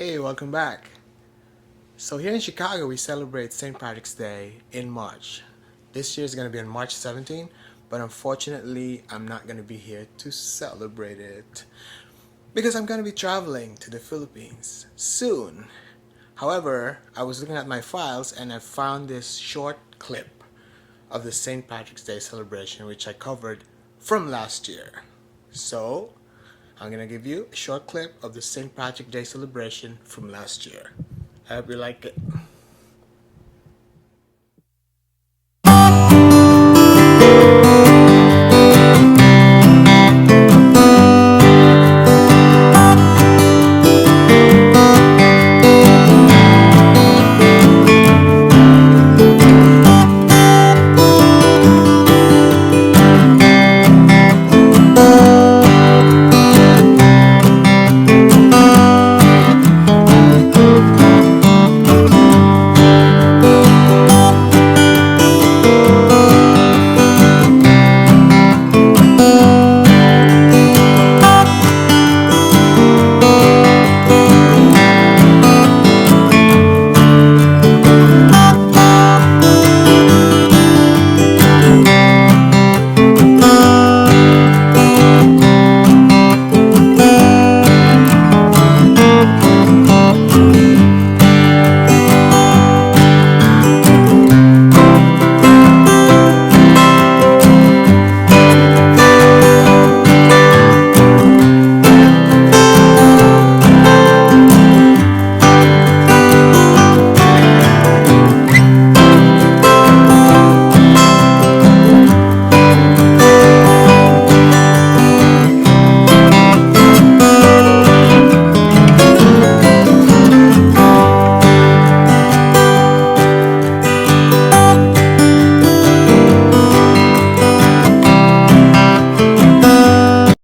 Hey, welcome back. So here in Chicago, we celebrate St. Patrick's Day in March. This year is going to be on March 17, but unfortunately, I'm not going to be here to celebrate it because I'm going to be traveling to the Philippines soon. However, I was looking at my files and I found this short clip of the St. Patrick's Day celebration, which I covered from last year. So, I'm gonna give you a short clip of the St. Patrick's Day celebration from last year. I hope you like it.